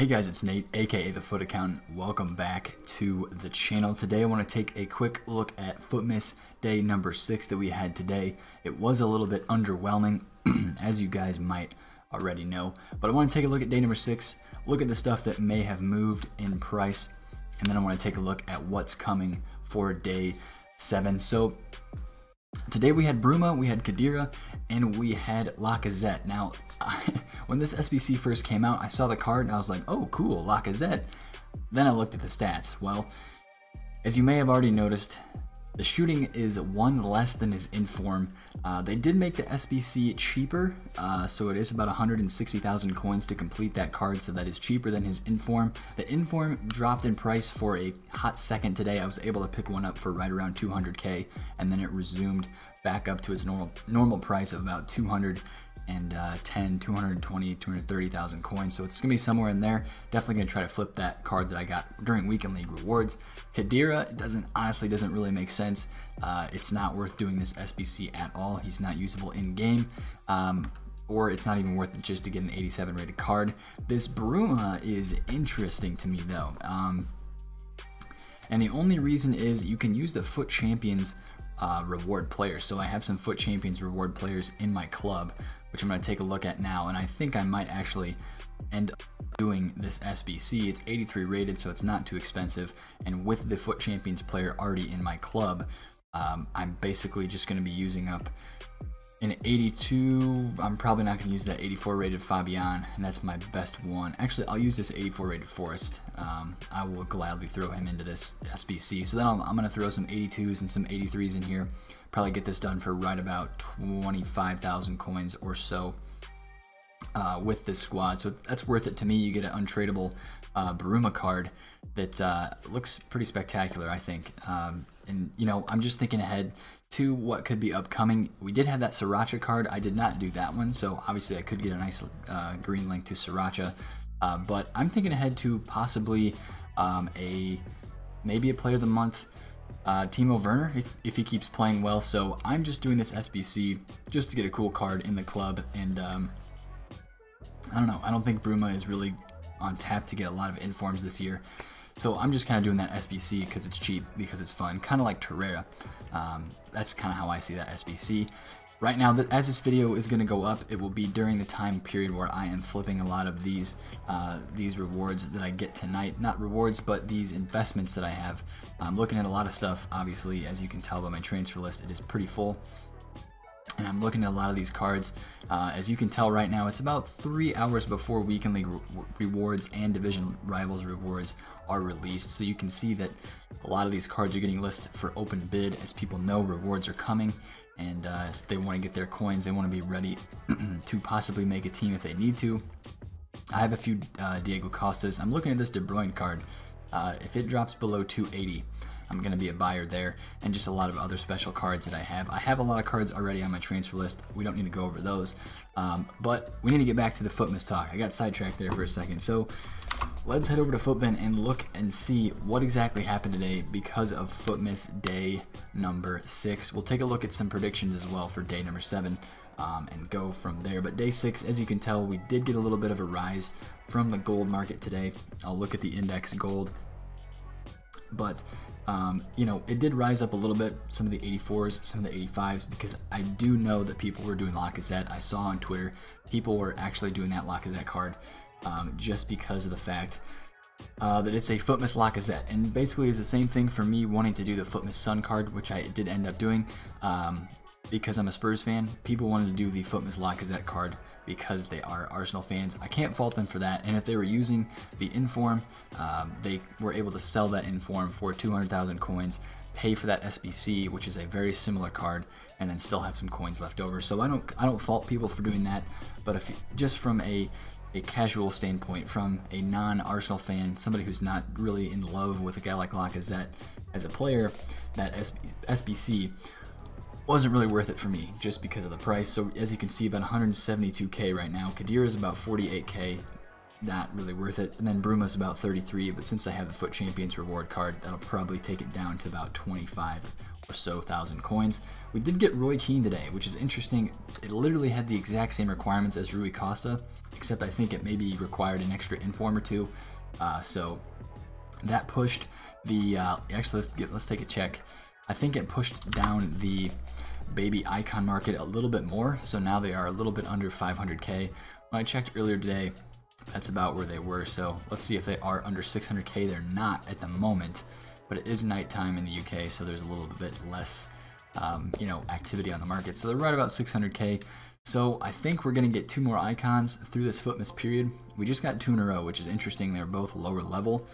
Hey guys, it's Nate, aka TheFutAccountant. Welcome back to the channel. Today I want to take a quick look at FUTmas day number 6 that we had today. It was a little bit underwhelming, as you guys might already know. But I want to take a look at day number 6, look at the stuff that may have moved in price, and then I want to take a look at what's coming for day 7. So today we had Bruma, we had Khedira, and we had Lacazette. Now, when this SBC first came out, I saw the card and I was like, oh cool, Lacazette. Then I looked at the stats. Well, as you may have already noticed, the shooting is 1 less than his inform. They did make the SBC cheaper, so it is about 160,000 coins to complete that card, so that is cheaper than his inform. The inform dropped in price for a hot second today. I was able to pick one up for right around 200k, and then it resumed back up to its normal price of about 210, 220, 230,000 coins. So it's gonna be somewhere in there. Definitely gonna try to flip that card that I got during weekend league rewards. Khedira honestly doesn't really make sense. It's not worth doing this SBC at all. He's not usable in game, or it's not even worth it just to get an 87 rated card. This Bruma is interesting to me though, and the only reason is you can use the FUT Champions reward players. So I have some FUT Champions reward players in my club, which I'm going to take a look at now, and I think I might actually end up doing this SBC. It's 83 rated, so it's not too expensive, and with the FUT Champions player already in my club, I'm basically just going to be using up an 82. I'm probably not going to use that 84 rated Fabian, and that's my best one. Actually, I'll use this 84 rated Forest. I will gladly throw him into this SBC. So then I'm going to throw some 82s and some 83s in here. Probably get this done for right about 25,000 coins or so with this squad. So that's worth it to me. You get an untradeable Bruma card that looks pretty spectacular, I think. And you know, I'm just thinking ahead to what could be upcoming. We did have that Sriracha card. I did not do that one, so obviously I could get a nice green link to Sriracha. But I'm thinking ahead to possibly maybe a player of the month, Timo Werner, if he keeps playing well. So I'm just doing this SBC just to get a cool card in the club, and I don't know. I don't think Bruma is really on tap to get a lot of informs this year. So I'm just kind of doing that SBC because it's cheap, because it's fun, kind of like Torreira. That's kind of how I see that SBC. Right now, as this video is going to go up, it will be during the time period where I am flipping a lot of these rewards that I get tonight. Not rewards, but these investments that I have. I'm looking at a lot of stuff, obviously, as you can tell by my transfer list, it is pretty full. And I'm looking at a lot of these cards. As you can tell right now, it's about 3 hours before Weekend League rewards and Division Rivals rewards are released. So you can see that a lot of these cards are getting listed for open bid, as people know rewards are coming, and they want to get their coins. They want to be ready to possibly make a team if they need to. I have a few Diego Costas. I'm looking at this De Bruyne card. If it drops below 280, I'm going to be a buyer there, and just a lot of other special cards that I have. I have a lot of cards already on my transfer list. We don't need to go over those, but we need to get back to the FUTmas talk. I got sidetracked there for a second. So let's head over to FUTBin and look and see what exactly happened today because of FUTmas day number 6. We'll take a look at some predictions as well for day number 7 and go from there. But day 6, as you can tell, we did get a little bit of a rise from the gold market today. I'll look at the index gold, but you know, it did rise up a little bit, some of the 84s, some of the 85s, because I do know that people were doing Lacazette. I saw on Twitter people were actually doing that Lacazette card just because of the fact that it's a FUTmas Lacazette, and basically it's the same thing for me wanting to do the FUTmas Sun card, which I did end up doing because I'm a Spurs fan. People wanted to do the FUTmas Lacazette card because they are Arsenal fans. I can't fault them for that, and if they were using the inform, they were able to sell that inform for 200,000 coins, pay for that SBC, which is a very similar card, and then still have some coins left over. So I don't fault people for doing that, but if just from a casual standpoint, from a non-Arsenal fan, somebody who's not really in love with a guy like Lacazette as a player, that SBC wasn't really worth it for me just because of the price. So as you can see, about 172k right now. Khedira is about 48k, not really worth it. And then Bruma's about 33, but since I have the FUT Champions reward card, that'll probably take it down to about 25 or so thousand coins. We did get Roy Keane today, which is interesting. It literally had the exact same requirements as Rui Costa, except I think it maybe required an extra inform or two. So that pushed the, actually let's take a check. I think it pushed down the baby icon market a little bit more, so now they are a little bit under 500k. When I checked earlier today, that's about where they were, so let's see if they are under 600k. They're not at the moment, but it is nighttime in the UK, so there's a little bit less you know, activity on the market. So they're right about 600k. So I think we're going to get 2 more icons through this FUTmas period. We just got 2 in a row, which is interesting. They're both lower level.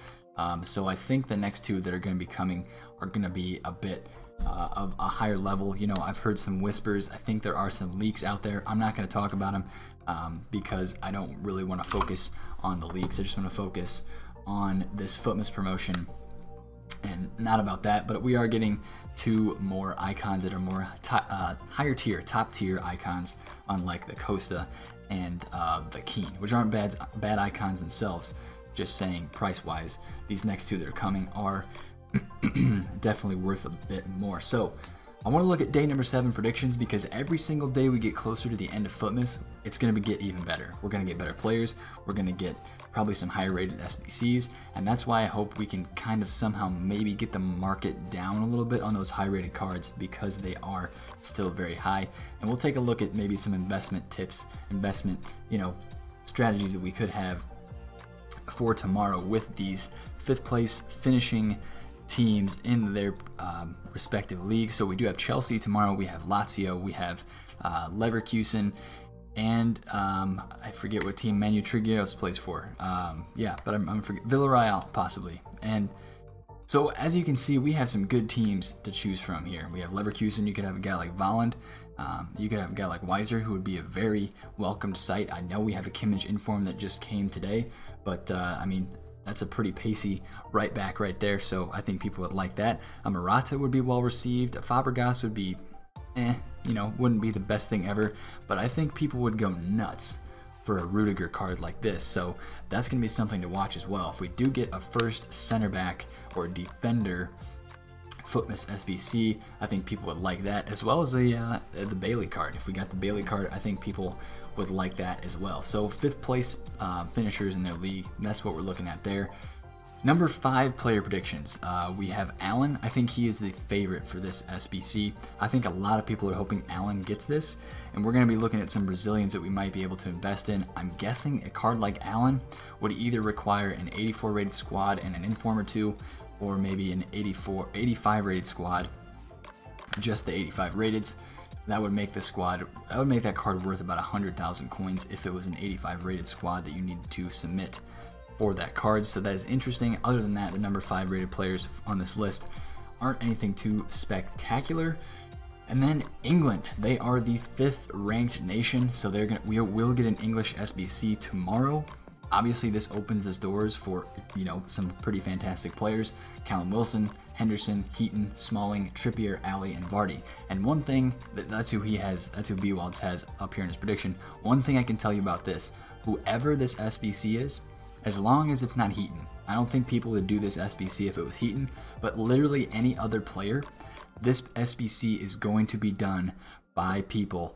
So I think the next 2 that are going to be coming are going to be a bit of a higher level. You know, I've heard some whispers. I think there are some leaks out there. I'm not going to talk about them because I don't really want to focus on the leaks. I just want to focus on this FUTmas promotion and not about that. But we are getting 2 more icons that are more higher tier, top tier icons, unlike the Costa and the Keen, which aren't bad icons themselves. Just saying, price wise, these next 2 that are coming are definitely worth a bit more. So I want to look at day number 7 predictions, because every single day we get closer to the end of FUTmas, it's going to get even better. We're going to get better players. We're going to get probably some higher rated SBCs, and that's why I hope we can kind of somehow maybe get the market down a little bit on those high rated cards, because they are still very high. And we'll take a look at maybe some investment tips, you know, strategies that we could have for tomorrow with these 5th place finishing teams in their respective leagues. So we do have Chelsea tomorrow, we have Lazio, we have Leverkusen, and I forget what team Manu Trigueros plays for. Yeah, but I'm forgetting Villarreal possibly. And so as you can see, we have some good teams to choose from here. We have Leverkusen. You could have a guy like Volland. You could have a guy like Weiser, who would be a very welcomed sight. I know we have a Kimmich inform that just came today, but I mean, that's a pretty pacey right back right there, so I think people would like that. A Morata would be well received. A Fabregas would be, you know, wouldn't be the best thing ever, but I think people would go nuts for a Rudiger card like this, so that's going to be something to watch as well. If we do get a first center back or defender FUTmas SBC, I think people would like that, as well as the Bailey card. If we got the Bailey card, I think people would like that as well. So 5th place finishers in their league, that's what we're looking at there. Number 5 player predictions. We have Allen. I think he is the favorite for this SBC. I think a lot of people are hoping Allen gets this, and we're going to be looking at some Brazilians that we might be able to invest in. I'm guessing a card like Allen would either require an 84 rated squad and an inform or 2, or maybe an 85 rated squad, just the 85 rateds. That would make the squad, that would make that card worth about 100,000 coins if it was an 85 rated squad that you needed to submit for that card. So that is interesting. Other than that, the number 5 rated players on this list aren't anything too spectacular. And then England, they are the 5th ranked nation, so we will get an English SBC tomorrow. Obviously, this opens its doors for, you know, some pretty fantastic players: Callum Wilson, Henderson, Heaton, Smalling, Trippier, Alley, and Vardy. And one thing, that's who he has, that's who B-Walds has up here in his prediction. One thing I can tell you about this: whoever this SBC is, as long as it's not Heaton. I don't think people would do this SBC if it was Heaton, but literally any other player, this SBC is going to be done by people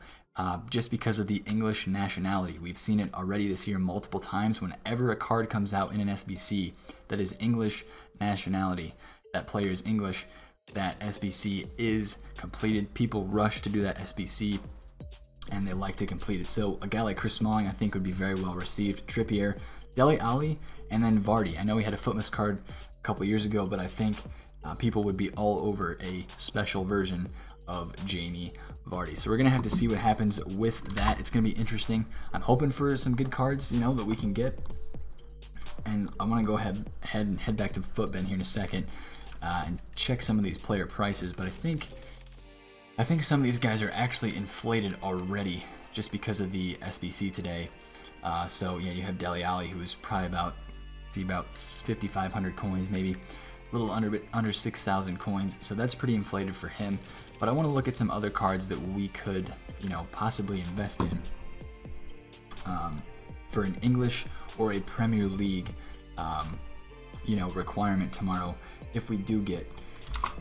just because of the English nationality. We've seen it already this year multiple times. Whenever a card comes out in an SBC that is English nationality, that player is English, that SBC is completed. People rush to do that SBC, and they like to complete it. So a guy like Chris Smalling, I think, would be very well received. Trippier, Dele Alli, and then Vardy. I know he had a FUTmas card a couple years ago, but I think people would be all over a special version of Jamie Vardy. So we're gonna have to see what happens with that. It's gonna be interesting. I'm hoping for some good cards, you know, that we can get. And I want to go ahead and head back to FUTBin here in a second and check some of these player prices. But I think some of these guys are actually inflated already just because of the SBC today. So yeah, you have Dele Alli, who's probably about 5,500 coins, maybe a little under 6,000 coins. So that's pretty inflated for him. But I want to look at some other cards that we could, you know, possibly invest in for an English or a Premier League, you know, requirement tomorrow if we do get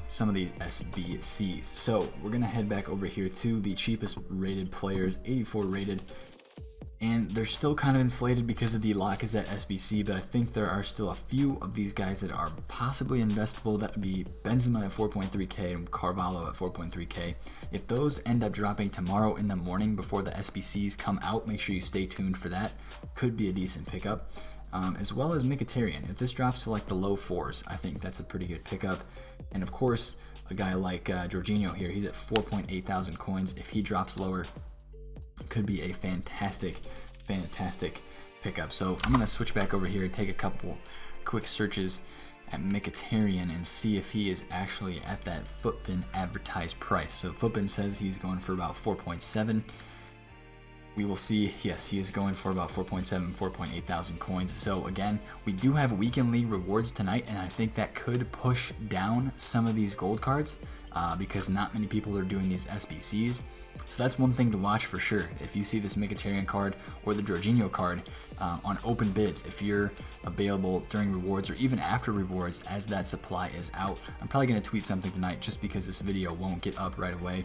some of these SBCs. So we're gonna head back over here to the cheapest rated players, 84 rated. And they're still kind of inflated because of the Lacazette SBC, but I think there are still a few of these guys that are possibly investable. That would be Benzema at 4.3k and Carvalho at 4.3k. If those end up dropping tomorrow in the morning before the SBCs come out, make sure you stay tuned for that. Could be a decent pickup. As well as Mkhitaryan. If this drops to like the low 4s, I think that's a pretty good pickup. And of course, a guy like Jorginho here, he's at 4.8 thousand coins. If he drops lower, could be a fantastic pickup. So I'm gonna switch back over here and take a couple quick searches at Mkhitaryan and see if he is actually at that FUTbin advertised price. So FUTbin says he's going for about 4.7. We will see. Yes, he is going for about 4.7, 4.8 thousand coins. So again, we do have weekend league rewards tonight, and I think that could push down some of these gold cards because not many people are doing these SBCs. So that's one thing to watch for sure. If you see this Mkhitaryan card or the Jorginho card on open bids, if you're available during rewards or even after rewards as that supply is out, I'm probably going to tweet something tonight just because this video won't get up right away.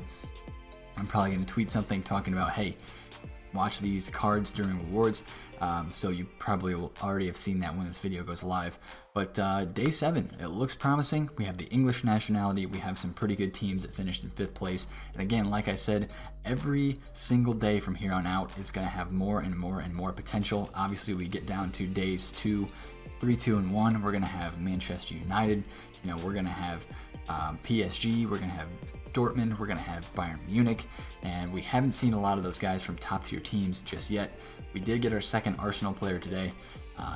I'm probably going to tweet something talking about, hey, watch these cards during rewards. So you probably will already have seen that when this video goes live. But day 7, it looks promising. We have the English nationality. We have some pretty good teams that finished in 5th place. And again, like I said, every single day from here on out is going to have more and more and more potential. Obviously, we get down to days 2, 3, 2, and 1. We're going to have Manchester United. You know, we're going to have PSG. We're going to have Dortmund. We're going to have Bayern Munich. And we haven't seen a lot of those guys from top tier teams just yet. We did get our second Arsenal player today.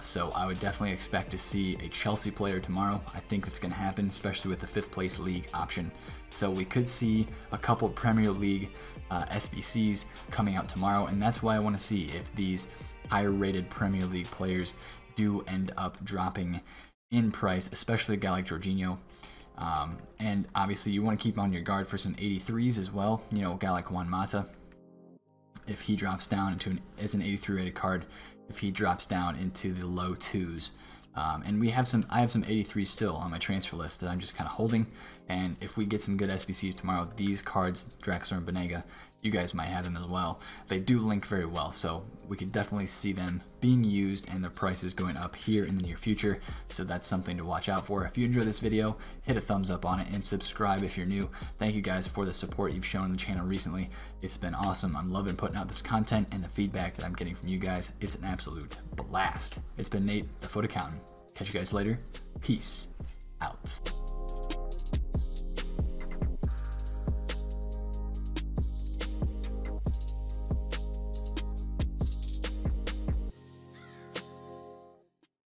So I would definitely expect to see a Chelsea player tomorrow. I think that's going to happen, especially with the 5th place league option. So we could see a couple Premier League SBCs coming out tomorrow. And that's why I want to see if these higher rated Premier League players do end up dropping in price, especially a guy like Jorginho. And obviously you want to keep on your guard for some 83s as well. You know, a guy like Juan Mata, if he drops down into as an 83 rated card, if he drops down into the low 2s. And I have some 83s still on my transfer list that I'm just kind of holding. And if we get some good SBCs tomorrow, these cards, Draxler and Banega, you guys might have them as well. They do link very well, so we could definitely see them being used and their prices going up here in the near future. So that's something to watch out for. If you enjoyed this video, hit a thumbs up on it and subscribe if you're new. Thank you guys for the support you've shown on the channel recently. It's been awesome. I'm loving putting out this content and the feedback that I'm getting from you guys. It's an absolute blast. It's been Nate, the FUT Accountant. Catch you guys later. Peace out.